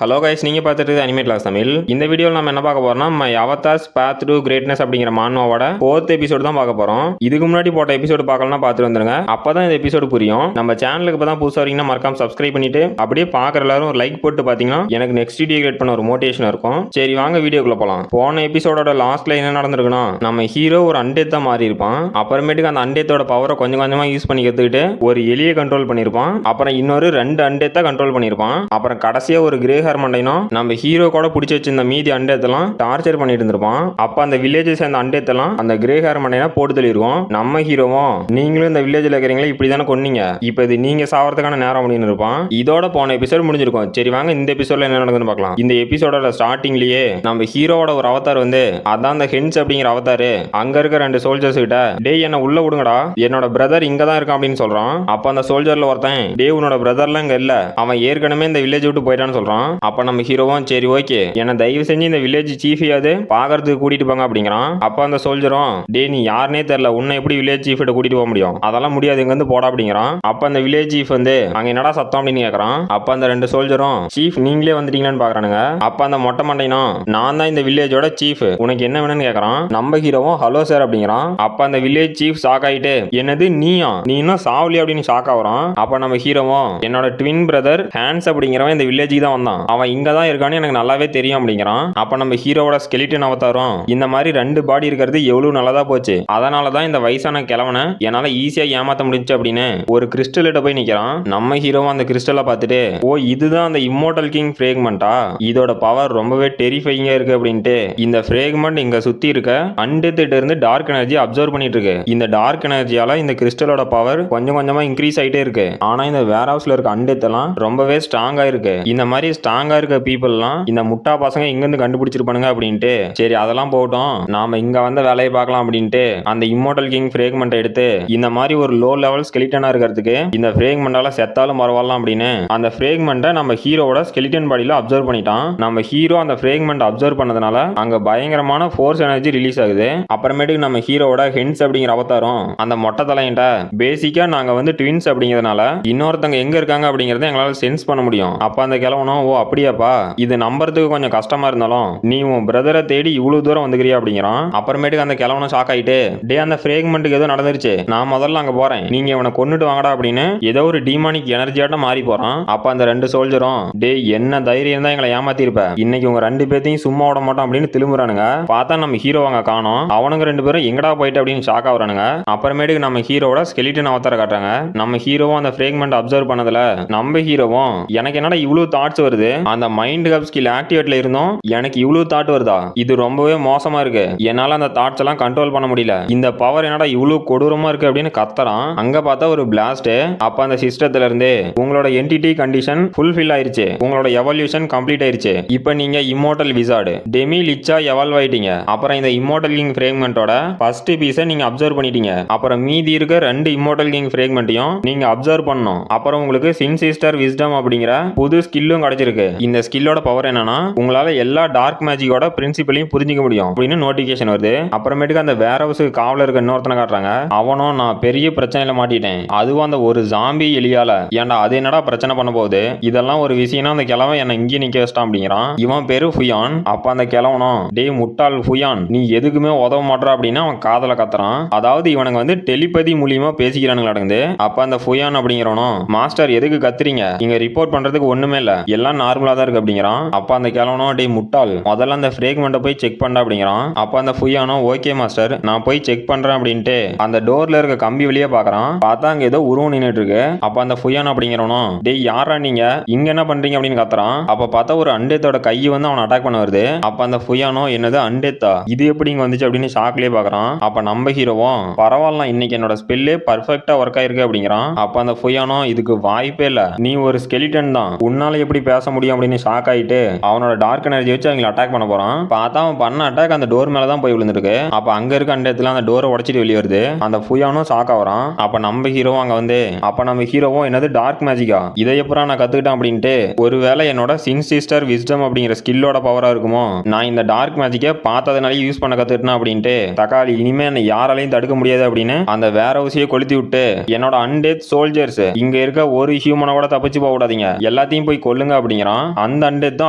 Hello guys, நீங்கள் பார்த்துட்டு anime class Tamil. இந்த வீடியோவில் நம்ம என்ன பார்க்க போறோம்னா, நம்ம அவதார்ஸ் பாத் டு கிரேட்னஸ் அப்படிங்கிற மான்வாவோட 4th எபிசோடு தான் பார்க்க போறோம். இதுக்கு முன்னாடி போட்ட எபிசோடு பார்க்கலாம், பார்த்துட்டு வந்துருங்க. அப்பதான் இந்த எபிசோடு புரியும். நம்ம சேனலுக்கு இப்போ தான் புதுசாக வரீங்கன்னா மறக்காம சப்ஸ்கிரைப் பண்ணிட்டு அப்படியே பார்க்குற எல்லாரும் ஒரு லைக் போட்டு பார்த்தீங்கன்னா எனக்கு நெக்ஸ்ட் வீடியோ கிரியேட் பண்ண ஒரு மோட்டிவேஷன் இருக்கும். சரி வாங்க வீடியோக்குள்ள போகலாம். போன எபிசோடோட லாஸ்ட்ல என்ன நடந்திருக்குன்னா, நம்ம ஹீரோ ஒரு அண்டேத்தா மாறி இருப்பான். அப்புறமேட்டுக்கு அந்த அண்டேத்தோட பவரை கொஞ்சம் கொஞ்சமா யூஸ் பண்ணி கற்றுக்கிட்டு ஒரு எலியை கண்ட்ரோல் பண்ணியிருப்பான். அப்புறம் இன்னொரு 2 அண்டேத்தா கண்ட்ரோல் பண்ணியிருப்பான். அப்புறம் கடைசியா ஒரு கிரே ஹேர் மண்டைனும் நம்ம ஹீரோ கூட பிடிச்சி வச்சிருந்த மீதி அண்டேத்தெல்லாம் டார்ச்சர் பண்ணிட்டு இருந்திருப்பான். அப்ப அந்த வில்லேஜை சேர்ந்த அண்டேத்தெல்லாம் அந்த கிரே ஹேர் மண்டைனா போட்டு தள்ளிருக்கும். நம்ம ஹீரோவும் நீங்களும் இந்த வில்லேஜில் இருக்கிறீங்களா இப்படி தானே கொன்னீங்க, இப்போ இது நீங்க சாவறதுக்கான நேரம் அப்படின்னு இருப்பான். இதோட போன எபிசோட் முடிஞ்சிருக்கும். சரி வாங்க இந்த எபிசோட்ல என்ன நடக்குதுன்னு பார்க்கலாம். இந்த எபிசோடோட ஸ்டார்டிங்லயே நம்ம ஹீரோவோட ஒரு அவதார் வந்து அதான் அந்த ஹென்ஸ் அப்படிங்கிற அவதாரு அங்க இருக்க 2 சோல்ஜர்ஸ் கிட்ட டேய் என்ன உள்ள விடுங்கடா, என்னோட பிரதர் இங்க தான் இருக்கான் அப்படின்னு சொல்றான். அப்ப அந்த சோல்ஜர்ல ஒருத்தன் டே உன்னோட பிரதர்லாம் இங்க இல்ல, அவன் ஏற்கனவே இந்த வில்லேஜ் விட்டு போயிட்டான்னு சொல்றான். அப்ப நம்ம ஹீரோவும் சரி ஓகே என்ன தயவு செஞ்சு இந்த வில்லேஜ் சீஃபையாவது பாக்குறதுக்கு கூட்டிட்டு போங்க அப்படிங்கிறான். அப்ப அந்த சோல்ஜரும் டே நீ யாருனே தெரியல, உன்னை எப்படி வில்லேஜ் சீஃப் கிட்ட கூட்டிட்டு போக முடியும், அதெல்லாம் முடியாது, இங்க வந்து போடா அப்படிங்கிறான். அப்ப அந்த வில்லேஜ் சீஃப் வந்து அங்க என்னடா சத்தம் அப்படின்னு கேக்குறான். அப்ப அந்த 2 சோல்ஜரும் சீஃப் நீங்களே வந்துட்டீங்களான்னு பாக்குறானுங்க. அப்ப அந்த மொட்டை மண்டைனும் நான் தான் இந்த வில்லேஜோட சீஃப், உனக்கு என்ன வேணும்னு கேக்குறான். நம்ம ஹீரோவும் ஹலோ சார் அப்படிங்கிறான். அப்ப அந்த வில்லேஜ் சீஃப் ஷாக் ஆயிட்டு என்னது நீயா, நீ இன்னும் சாவலி அப்படின்னு ஷாக் ஆகுறான். அப்ப நம்ம ஹீரோவும் என்னோட ட்வின் பிரதர் ஹான்ஸ் அப்படிங்கிறவன் இந்த வில்லேஜுக்கு தான் வந்தான், அவன் இங்க தான் இருக்கான்னு எனக்கு நல்லாவே தெரியும் அப்படிங்கிறான். அப்ப நம்ம ஹீரோவோட ஸ்கெலிட்டன் அவதாரம் இந்த மாதிரி 2 பாடி இருக்கிறது எவ்வளவு நல்லதா போச்சு, அதனாலதான் இந்த வயசான கிழவனை என்னால ஈஸியா ஏமாத்த முடிஞ்சு அப்படின்னு ஒரு கிறிஸ்டல்கிட்ட போய் நிக்கிறான். நம்ம ஹீரோவும் அந்த கிறிஸ்டலை பார்த்துட்டு ஓ இதுதான் அந்த இம்மோர்டல் கிங் ஃப்ரேக்மெண்டா, இதோட பவர் ரொம்பவே டெரிஃபைங்கா இருக்கு அப்படின்ட்டு இந்த ஃப்ரேக்மெண்ட் இங்க சுத்தி இருக்க அண்டெத்திட்ட இருந்து டார்க் எனர்ஜி அப்சர்வ் பண்ணிட்டு இருக்கு. இந்த டார்க் எனர்ஜியால இந்த கிறிஸ்டலோட பவர் கொஞ்சம் கொஞ்சமா இன்க்ரீஸ் ஆயிட்டே இருக்கு. ஆனா இந்த வேர் ஹவுஸ்ல இருக்க அண்டெத்தெல்லாம் ரொம்பவே ஸ்ட்ராங்கா இருக்கு. இந்த மாதிரி ஸ்ட்ராங்கா இருக்க பீப்புள்லாம் இந்த முட்டா பசங்க இங்க இருந்து கண்டுபிடிச்சிருப்பானுங்க அப்படின்ட்டு சரி அதெல்லாம் போகட்டும் நாம இங்க வந்த வேலையை பார்க்கலாம் அப்படின்ட்டு அந்த இம்மோர்டல் கிங் ஃப்ரேக்மெண்ட் எடுத்து இந்த மாதிரி ஒரு லோ லெவல் ஸ்கெலிட்டனா இருக்கிறதுக்கு இந்த ஃப்ரேக்மெண்டால செத்தாலும் பரவாயில்லாம் அப்படின்னு அந்த ஃப்ரேக்மெண்ட்டை நம்ம ஹீரோவோட ஸ்கெலிட்டன் பாடியில அப்சர்வ் பண்ணிட்டான். நம்ம ஹீரோ அந்த ஃப்ரேக்மெண்ட் அப்சர்வ் பண்ணதுனால அங்க பயங்கரமான ஃபோர்ஸ் எனர்ஜி ரிலீஸ் ஆகுது. அப்புறமேட்டுக்கு நம்ம ஹீரோவோட ஹென்ஸ் அப்படிங்கிற அவதாரம் அந்த மொட்டை தலையிட்ட பேசிக்கா நாங்க வந்து ட்வின்ஸ் அப்படிங்கிறதுனால இன்னொருத்தங்க எங்க இருக்காங்க அப்படிங்கறத எங்களால சென்ஸ் பண்ண முடியும். அப்ப அந்த கிழவனும் ஓ அப்படியாப்பா, இது நம்புறதுக்கு கொஞ்சம் கஷ்டமா இருந்தாலும் நீ உன் பிரதரை தேடி இவ்வளவு தூரம் வந்துக்கிறியா அப்படிங்கிறான். அப்புறமேட்டுக்கு அந்த கிழவனும் ஷாக் ஆயிட்டு டே அந்த ஃப்ரேக்மெண்ட்டுக்கு ஏதோ நடந்துருச்சு, நான் முதல்ல அங்க போறேன், நீங்க இவனை கொன்னுட்டு வாங்கடா அப்படின்னு ஏதோ ஒரு டீமானிக் எனர்ஜியாட்ட மாறி போறான். அப்ப அந்த 2 சோல்ஜரும் டே என்ன தைரியம் தான் எங்களை ஏமாத்திருப்ப, இன்னைக்கு உங்க 2 பேத்தையும் சும்மா விட மாட்டோம் அப்படின்னு திரும்புறானுங்க. பார்த்தா நம்ம ஹீரோ அங்க காணோம். அவனுங்க 2 பேரும் எங்கடா போயிட்டு அப்படின்னு ஷாக் ஆகுறானுங்க. அப்புறமேட்டுக்கு நம்ம ஹீரோட ஸ்கெலிட்டன் அவதார காட்டுறாங்க. நம்ம ஹீரோவும் அந்த ஃப்ரேக்மெண்ட் அப்சர்வ் பண்ணதுல நம்ம ஹீரோவும் எனக்கு என்னடா இவ்வளவு தாட்ஸ் வருது, அந்த மைண்ட் கப் ஸ்கில் ஆக்டிவேட்ல இருந்தோம் எனக்கு இவ்வளவு தாட் வருதா, இது ரொம்பவே மோசமா இருக்கு, என்னால அந்த தாட்ஸ் எல்லாம் கண்ட்ரோல் பண்ண முடியல, இந்த பவர் என்னடா இவ்வளவு கொடூரமா இருக்கு அப்படின்னு கத்துறான். அங்க பார்த்தா ஒரு பிளாஸ்ட். அப்ப அந்த சிஸ்டத்துல இருந்து உங்களோட என்டிட்டி கண்டிஷன் ஃபுல்ஃபில் ஆயிருச்சு, உங்களோட எவல்யூஷன் கம்ப்ளீட் ஆயிருச்சு, இப்போ நீங்க இம்மோர்டல் விசார்டு டெமி லிச்சா எவால்வ் ஆயிட்டீங்க. அப்புறம் இந்த இம்மோர்டல் கிங் ஃப்ரேக்மெண்டோட ஃபர்ஸ்ட் பீஸை நீங்க அப்சர்வ் பண்ணிட்டீங்க. அப்புறம் மீதி இருக்க 2 இம்மோர்டல் கிங் ஃப்ரேக்மெண்ட்டையும் நீங்க அப்சர்வ் பண்ணணும். அப்புறம் உங்களுக்கு சின்சிஸ்டர் விஸ்டம் அப்படிங்கிற புது ஸ்கில்லும் கிடைச்சிருக்கு. இந்த ஸ்கில்லோட பவர் என்னன்னா உங்களால எல்லா டார்க் மேஜிக்கோட பிரின்சிபலையும் புரிஞ்சிக்க முடியும் அப்படின்னு நோட்டிபிகேஷன் வருது. அப்புறமேட்டுக்கு அந்த வேர் ஹவுஸுக்கு காவல இருக்க இன்னொருத்தனை காட்டுறாங்க. அவனும் நான் பெரிய பிரச்சனையில மாட்டிட்டேன், அதுவும் அந்த ஒரு ஜாம்பி எலியால, ஏன்டா அது என்னடா பிரச்சனை பண்ண போகுது, இதெல்லாம் ஒரு விஷயம்னா அந்த கிழவன் என்ன இங்கே நிக்க வச்சிட்டான் அப்படிங்கிறான். இவன் பேரு ஃபுயான். அப்ப அந்த கிழவனும் டே முட்டாள் ஃபுயான் நீ எதுக்குமே உதவ மாட்டா அப்படின்னு அவன் காதல கத்துறான். அதாவது இவனுங்க வந்து டெலிபதி மூலியமா பேசிக்கிறானுங்க நடக்குது. அப்ப அந்த ஃபுயான் அப்படிங்கிறவனும் மாஸ்டர் எதுக்கு கத்துறீங்க, இங்க ரிப்போர்ட் பண்றதுக்கு ஒண்ணுமே இல்ல, எல்லாம் நார்மலா தான் இருக்கு அப்படிங்கிறான். அப்ப அந்த கிழவனும் டே முட்டாள் முதல்ல அந்த ஃப்ரேக்மெண்ட்டை போய் செக் பண்ண அப்படிங்கிறான். அப்ப அந்த ஃபுயானும் ஓகே மாஸ்டர் நான் போய் செக் பண்றேன் அப்படின்ட்டு அந்த டோர்ல இருக்க கம்பி வெளியே பாக்குறான். பார்த்தா அங்க ஏதோ உருவம் நின்னுட்டு இருக்கு. அப்ப அந்த ஃபுயான் அப்படிங்கிறவனும் டேய் யாரா நீங்க இங்க என்ன பண்றீங்க அப்படின்னு கத்துறான். அப்ப பார்த்தா ஒரு அண்டேத்தோட கை வந்து அவன் அட்டாக் பண்ண வருது. அப்ப அந்த ஃபுயானும் என்னது அண்டேத்தா இது எப்படி இங்க வந்துச்சு அப்படின்னு ஷாக்லயே பாக்குறான். அப்ப நம்ம ஹீரோவும் பரவாயில்ல இன்னைக்கு என்னோட ஸ்பெல்லே பர்ஃபெக்ட்டா ஒர்க் ஆயிருக்கு அப்படிங்கிறான். அப்ப அந்த ஃபுயானும் இதுக்கு வாய்ப்பே இல்ல, நீ ஒரு ஸ்கெலிட்டன் தான், உன்னால எப்படி பேச முடியும் அப்படின்னு ஷாக் ஆயிட்டு அவனோட டார்க் எனர்ஜி வச்சு அவங்களை அட்டாக் பண்ண போறான். பார்த்தா அவன் பண்ண அட்டாக் அந்த டோர் மேல தான் போய் விழுந்திருக்கு. அப்ப அங்க இருக்க அண்டத்துல அந்த டோரை உடைச்சிட்டு வெளியே வருது. அந்த ஃபுயானும் ஷாக் ஆகுறான். அப்ப நம்ம ஹீரோவும் அங்க வந்து அப்ப நம்ம ஹீரோவும் என்னது டார்க் மேஜிக்கா இதை எப்பறம் நான் கத்துக்கிட்டேன் அப்படின்ட்டு ஒருவேளை என்னோட சின்சிஸ்டர் விஸ்டம் அப்படிங்கிற ஸ்கில்லோட பவரா இருக்குமோ, நான் இந்த டார்க் மேஜிக்கை பார்த்ததுனால யூஸ் பண்ண கத்துக்கிட்டேன் அப்படின்ட்டு தக்காளி இனிமே என்னை யாராலையும் தடுக்க முடியாது அப்படின்னு அந்த வேர் ஹவுஸையே கொளுத்தி விட்டு என்னோட அண்டேத் சோல்ஜர்ஸ் இங்க இருக்க ஒரு ஹியூமனை கூட தப்பிச்சு போக கூடாதீங்க, எல்லாத்தையும் போய் கொல்லுங்க அப்படிங்கிறான். அப்படிங்கிறான். அந்த அண்டெத் தான்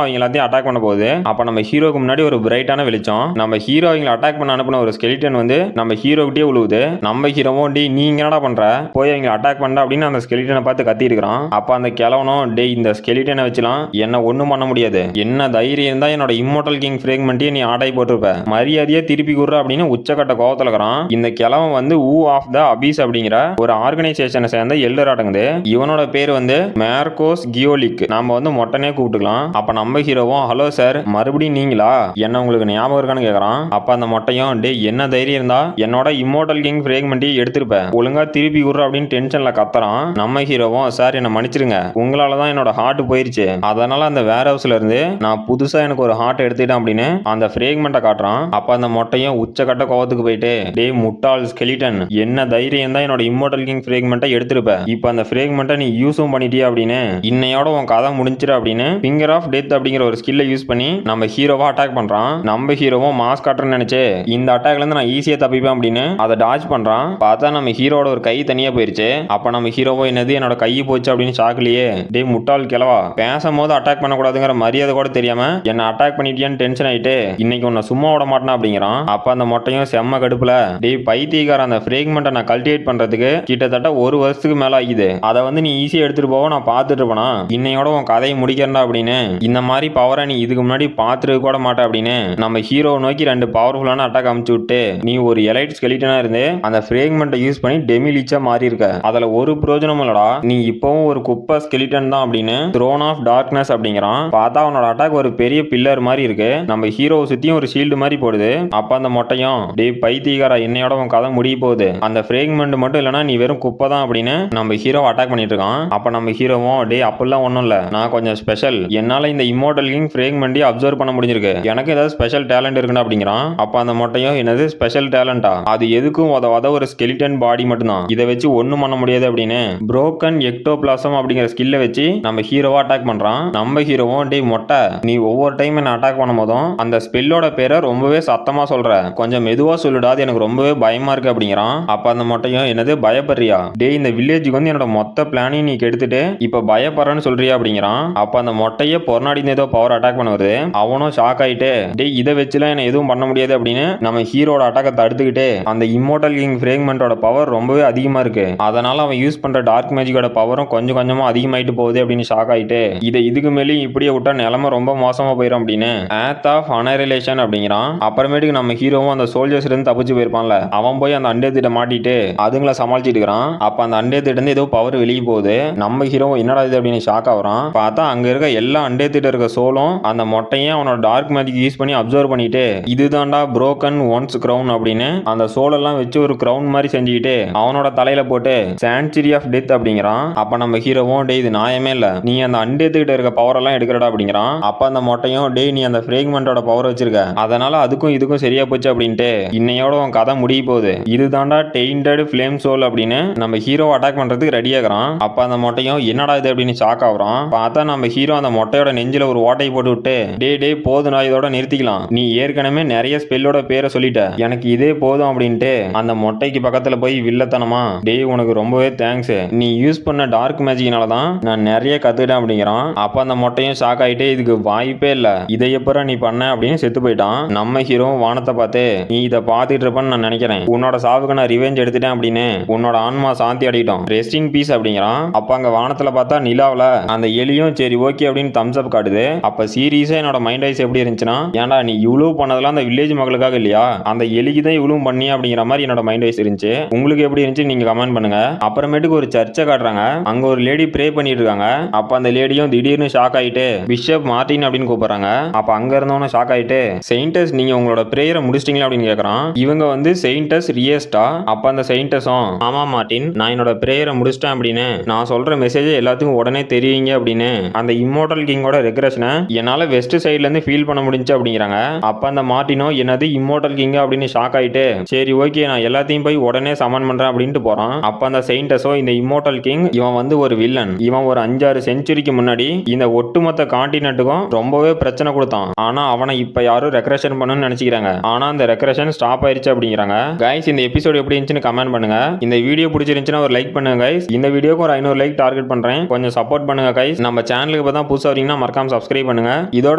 அவங்க எல்லாத்தையும் அட்டாக் பண்ண போகுது. அப்ப நம்ம ஹீரோக்கு முன்னாடி ஒரு பிரைட்டான வெளிச்சம். நம்ம ஹீரோ அவங்களை அட்டாக் பண்ண அனுப்பின ஒரு ஸ்கெலிட்டன் வந்து நம்ம ஹீரோக்கிட்டே விழுவுது. நம்ம ஹீரோவும் டேய் நீ என்னடா பண்ற, போய் அவங்க அட்டாக் பண்ண அப்படின்னு அந்த ஸ்கெலிட்டனை பார்த்து கத்தி இருக்கிறான். அப்ப அந்த கிழவனும் டேய் இந்த ஸ்கெலிட்டனை வச்சுலாம் என்ன ஒண்ணும் பண்ண முடியாது, என்ன தைரியம் இருந்தா என்னோட இம்மோர்டல் கிங் ஃப்ரேக்மெண்ட்டையே நீ ஆடாய் போட்டிருப்ப, மரியாதையே திருப்பி கொடுற அப்படின்னு உச்சக்கட்ட கோவத்துல இருக்கிறான். இந்த கிழவன் வந்து ஊ ஆஃப் த அபீஸ் அப்படிங்கிற ஒரு ஆர்கனைசேஷனை சேர்ந்த எல்டர் அடங்குது. இவனோட பேர் வந்து மார்கோஸ் கியோலிக். நாம வந்து மொட்டனே கூப்பிட்டுக்கலாம். அப்ப நம்ம ஹீரோவும் ஹலோ சார் மறுபடியும் நீங்களா, என்ன உங்களுக்கு ஞாபகம் இருக்கான்னு கேக்குறான். அப்ப அந்த மொட்டையும் டே என்ன தைரியம் இருந்தா என்னோட இம்மோர்டல் கிங் ஃப்ரேக்மெண்ட்டையே எடுத்திருப்ப, ஒழுங்கா திருப்பி விடுற அப்படின்னு டென்ஷன்ல கத்துறான். நம்ம ஹீரோவும் சார் என்ன மன்னிச்சிருங்க, உங்களாலதான் என்னோட ஹார்ட் போயிருச்சு, அதனால அந்த வேர் ஹவுஸ்ல இருந்து நான் புதுசா எனக்கு ஒரு ஹார்ட் எடுத்துட்டேன் அப்படின்னு அந்த ஃப்ரேக்மெண்ட்டை காட்டுறான். அப்ப அந்த மொட்டையும் உச்சக்கட்ட கோவத்துக்கு போயிட்டு டே முட்டாள் ஸ்கெலிட்டன், என்ன தைரியம் தான் என்னோட இம்மோர்டல் கிங் ஃப்ரேக்மெண்ட்டை எடுத்திருப்ப, இப்ப அந்த ஃப்ரேக்மெண்ட்டை நீ யூஸும் பண்ணிட்டியா அப்படின்னு இன்னையோட உன் கதை முடிஞ்சிரு அப்படின்னு ஃபிங்கர் ஆஃப் டெத் அப்படிங்கிற ஒரு ஸ்கில்லை யூஸ் பண்ணி நம்ம ஹீரோவா அட்டாக் பண்றான். நம்ம ஹீரோவும் மாஸ் காட்டுறன்னு நினைச்சு இந்த அட்டாக்ல இருந்து நான் ஈஸியா தப்பிப்பேன் அப்படின்னு அதை டாஜ் பண்றான். பார்த்தா நம்ம ஹீரோட ஒரு கை தனியா போயிருச்சு. அப்ப நம்ம ஹீரோவோ என்னது என்னோட கை போச்சு அப்படின்னு ஷாக்லயே டே முட்டாள் கிழவா, பேசும்போது அட்டாக் பண்ணக்கூடாதுங்கிற மரியாதை கூட தெரியாம என்ன அட்டாக் பண்ணிட்டியான்னு டென்ஷன் ஆயிட்டு இன்னைக்கு உன்னை சும்மா விட மாட்டேன் அப்படிங்கிறான். அப்ப அந்த மொட்டையும் செம்ம கடுப்புல டே பைத்தியக்கார, அந்த ஃப்ரேக்மெண்ட்டை நான் கல்டிவேட் பண்றதுக்கு கிட்டத்தட்ட ஒரு வருஷத்துக்கு மேல ஆகிது, அதை வந்து நீ ஈஸியா எடுத்துட்டு போக நான் பார்த்துட்டு இருப்பேனா, இன்னையோட உன் கதையை முடிக்கிறா அப்படின்னு இந்த மாதிரி பவரை நீ இதுக்கு முன்னாடி பார்த்துட்டு கூட மாட்டே அப்படின்னு நம்ம ஹீரோவை நோக்கி 2 பவர்ஃபுல்லான அட்டாக் அமுச்சு விட்டு நீ ஒரு எலைட் ஸ்கெலிட்டனா இருந்து அந்த ஃப்ரேக்மெண்ட்டை யூஸ் பண்ணி டெமிலிச்சா மாறி இருக்க, அதுல ஒரு பிரயோஜனமும் இல்லடா, நீ இப்பவும் ஒரு குப்பை ஸ்கெலிட்டன் தான் அப்படின்னு த்ரோன் ஆஃப் டார்க்னஸ் அப்படிங்கிறான். பார்த்தா அவனோட அட்டாக் ஒரு பெரிய பில்லர் மாதிரி இருக்கு. நம்ம ஹீரோவை சுத்தியும் ஒரு ஷீல்டு மாதிரி போடுது. அப்ப அந்த மொட்டையும் டே பைத்தியக்காரா, என்னையோட உன் கதை முடிய போகுது, அந்த ஃப்ரேக்மெண்ட் மட்டும் இல்லைன்னா நீ வெறும் குப்பை தான் அப்படின்னு நம்ம ஹீரோ அட்டாக் பண்ணிட்டு இருக்கான். அப்ப நம்ம ஹீரோவும் டே அப்படிலாம் ஒன்றும் இல்லை, நான் கொஞ்சம் ஸ்பெஷல், என்னால இந்த இம்மோர்டல் கிங் ஃப்ரேக்மெண்ட்டை அப்சர்வ் பண்ண முடிஞ்சிருக்கு, எனக்கு ஏதாவது ஸ்பெஷல் டேலண்ட் இருக்குன்னு அப்படிங்கிறான். அப்ப அந்த மொட்டையும் என்னது ஸ்பெஷல் டேலண்டா, அது எதுக்கும் உதவாத ஒரு ஸ்கெலிட்டன் பாடி மட்டும்தான், இதை வச்சு ஒன்றும் பண்ண முடியாது அப்படின்னு புரோக்கன் எக்டோபிளாசம் அப்படிங்கிற ஸ்கில்லை வச்சு நம்ம ஹீரோவா அட்டாக் பண்றான். நம்ம ஹீரோவும் டே மொட்டை, நீ ஒவ்வொரு டைம் என்ன அட்டாக் பண்ணும் போதும் அந்த ஸ்பெல்லோட பேரை ரொம்பவே சத்தமா சொல்ற, கொஞ்சம் மெதுவா சொல்லுடா, அது எனக்கு ரொம்பவே பயமா இருக்கு அப்படிங்கிறான். அப்ப அந்த மொட்டையும் என்னது பயப்படுறியா, டே இந்த வில்லேஜுக்கு வந்து என்னோட மொத்த பிளானையும் நீ கெடுத்துட்டு இப்ப பயப்படுறன்னு சொல்றியா அப்படிங்கிறான். அப்ப அந்த மொட்டையை பொறநாடி ஏதோ பவர் அட்டாக் பண்ணுவது, அவனும் ஷாக் ஆயிட்டு டே இதை வச்சுலாம் என்ன எதுவும் பண்ண முடியாது அப்படின்னு நம்ம ஹீரோட அட்டாக்கை தடுத்துக்கிட்டு அந்த இம்மோர்டல் கிங் ஃப்ரேக்மெண்ட்டோட பவர் ரொம்பவே அதிகமா இருக்கு, அதனால அவன் யூஸ் பண்ற டார்க் மேஜிக்கோட பவரும் கொஞ்சம் கொஞ்சமா அதிகமாயிட்டு போகுது அப்படின்னு ஷாக் ஆயிட்டு இதை இதுக்கு மேலேயும் இப்படியே விட்டா நிலைமை ரொம்ப மோசமா போயிடும் அப்படின்னு ஆத் ஆஃப் அனரிலேஷன் அப்படிங்கிறான். அப்புறமேட்டுக்கு நம்ம ஹீரோவும் அந்த சோல்ஜர்ஸ் இருந்து தப்பிச்சு போயிருப்பான்ல, அவன் போய் அந்த அண்டே திட்ட மாட்டிட்டு அதுங்களை சமாளிச்சுட்டு இருக்கிறான். அப்ப அந்த அண்டே திட்ட இருந்து ஏதோ பவர் வெளியே போகுது. நம்ம ஹீரோ என்னடா இது அப்படின்னு ஷாக் ஆகுறான். பார்த்தா அங்க இருக்க எல்லா அண்டே திட்ட இருக்க சோலும் அந்த மொட்டையும் அவனோட டார்க் மேஜிக் யூஸ் பண்ணி அப்சர்வ் பண்ணிட்டு இதுதான்டா புரோக்கன் ஒன்ஸ் கிரவுன் அப்படின்னு அந்த சோலெல்லாம் வச்சு ஒரு கிரவுன் மாதிரி செஞ்சுக்கிட்டு அவனோட தலையில போட்டு சான்ச்சுரி ஆஃப் டெத் அப்படிங்கிறான். அப்ப நம்ம ஹீரோவும் டே இது நியாயமே இல்ல, நீ அந்த அண்டேத்துக்கிட்ட இருக்க பவர் எல்லாம் எடுக்கிறடா அப்படிங்கிறான். அப்ப அந்த மொட்டையும் டே நீ அந்த ஃப்ரேக்மெண்டோட பவர் வச்சிருக்க, அதனால அதுக்கும் இதுக்கும் சரியா போச்சு அப்படின்ட்டு இன்னையோட உன் கதை முடிய போகுது, இதுதான்டா டெயின்டட் ஃப்ளேம் சோல் அப்படின்னு நம்ம ஹீரோ அட்டாக் பண்றதுக்கு ரெடி ஆகுறான். அப்ப அந்த மொட்டையும் என்னடா இது அப்படின்னு ஷாக் ஆகுறான். பார்த்தா நம்ம ஹீரோ அந்த மொட்டையோட நெஞ்சில ஒரு ஓட்டை போட்டு விட்டு டே போதும் நான் இதோட நிறுத்திக்கலாம், நீ ஏற்கனவே நிறைய ஸ்பெல்லோட பேரை சொல்லிட்ட, எனக்கு இதே போதும் அப்படின்ட்டு அந்த மொட்டைக்கு பக்கத்துல போய் வில்லத்தனமா டே உனக்கு ரொம்பவே தேங்க்ஸ், நீ யூஸ் பண்ண டார்க் மேஜிக்னால தான் நான் நிறைய கத்துக்கிட்டேன் அப்படிங்கிறான். அப்ப அந்த மொட்டையும் ஷாக் ஆயிட்டு இதுக்கு வாய்ப்பே இல்ல, இதை எப்பறம் நீ பண்ண அப்படின்னு செத்து போயிட்டான். நம்ம ஹீரோ வானத்தை பார்த்து நீ இதை பார்த்துட்டு இருப்பன்னு நான் நினைக்கிறேன், உன்னோட சாவுக்கு நான் ரிவெஞ்ச் எடுத்துட்டேன் அப்படின்னு உன்னோட ஆன்மா சாந்தி அடையிட்டோம், ரெஸ்ட் இன் பீஸ் அப்படிங்கிறான். அப்ப அங்க வானத்துல பார்த்தா நிலாவில அந்த எலியும் சரி ஓகே அப்படின்னு தம்ஸ் அப் காட்டுது. அப்ப சீரியஸா என்னோட மைண்ட் ஐஸ் எப்படி இருந்துச்சுன்னா, ஏன்டா நீ இவ்வளவு பண்ணதெல்லாம் அந்த வில்லேஜ் மக்களுக்காக இல்லையா, அந்த எலிக்கு தான் இவ்வளவு பண்ணியா அப்படிங்கிற மாதிரி என்னோட மைண்ட் வைஸ் இருந்துச்சு. உங்களுக்கு எப்படி இருந்துச்சு நீங்க கமெண்ட் பண்ணுங்க. அப்புறமேட்டுக்கு ஒரு சர்ச்சை காட்டுறாங்க, அங்க ஒரு லேடி ப்ரே பண்ணிட்டு இருக்காங்க. அப்ப அந்த லேடியும் திடீர்னு ஷாக் ஆயிட்டு பிஷப் மார்டின் அப்படின்னு கூப்பிடுறாங்க. அப்ப அங்க இருந்தவன ஷாக் ஆயிட்டு செயின்டஸ் நீங்க உங்களோட பிரேயரை முடிச்சிட்டீங்களா அப்படின்னு கேக்குறான். இவங்க வந்து செயின்டஸ் ரியஸ்டா. அப்ப அந்த செயின்டஸும் ஆமா மார்டின் நான் என்னோட பிரேயரை முடிச்சிட்டேன் அப்படின்னு நான் சொல்ற மெசேஜ் எல்லாத்துக்கும் உடனே தெரியுங்க அப்படின்னு அந்த இம்மோர்டல் கிங்கோட ரெக்ரெஷனை என்னால வெஸ்ட் சைட்ல இருந்து ஃபீல் பண்ண முடிஞ்சு அப்படிங்கிறாங்க. அப்ப அந்த மார்டினோ என்னது இம்மோர்டல் கிங் அப்படின்னு ஷாக் ஆயிட்டு சரி ஓகே நான் எல்லாத்தையும் போய் உடனே சமன் பண்றேன் அப்படின்ட்டு போறான். அப்ப அந்த செயின்டஸோ இந்த இம்மோர்டல் கிங் இவன் வந்து ஒரு வில்லன், இவன் ஒரு 5-6 செஞ்சுரிக்கு முன்னாடி இந்த ஒட்டுமொத்த கான்டினென்ட்டுக்கும் ரொம்பவே பிரச்சனை கொடுத்தான், ஆனா அவனை இப்ப யாரும் ரெக்ரெஷன் பண்ணணும்னு நினைச்சுக்கிறாங்க, ஆனா அந்த ரெக்ரெஷன் ஸ்டாப் ஆயிருச்சு அப்படிங்கிறாங்க. கைஸ் இந்த எபிசோட் எப்படி இருந்துச்சுன்னு கமெண்ட் பண்ணுங்க. இந்த வீடியோ பிடிச்சிருந்துச்சுன்னா ஒரு லைக் பண்ணுங்க கைஸ். இந்த வீடியோக்கு ஒரு 500 லைக் டார்கெட் பண்றேன், கொஞ்சம் சப்போர்ட் பண்ணுங்க கைஸ். நம்ம சேனலுக்கு இப்போ தான் புதுசாக வரீங்கன்னா மறக்காம சப்ஸ்கிரைப் பண்ணுங்க. இதோட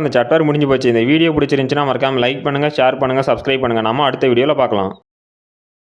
அந்த சாப்டர் முடிஞ்சு போச்சு. இந்த வீடியோ பிடிச்சிருந்துச்சுன்னா மறக்காம லைக் பண்ணுங்க, ஷேர் பண்ணுங்க, சப்ஸ்கிரைப் பண்ணுங்க. நம்ம அடுத்த வீடியோவில் பார்க்கலாம்.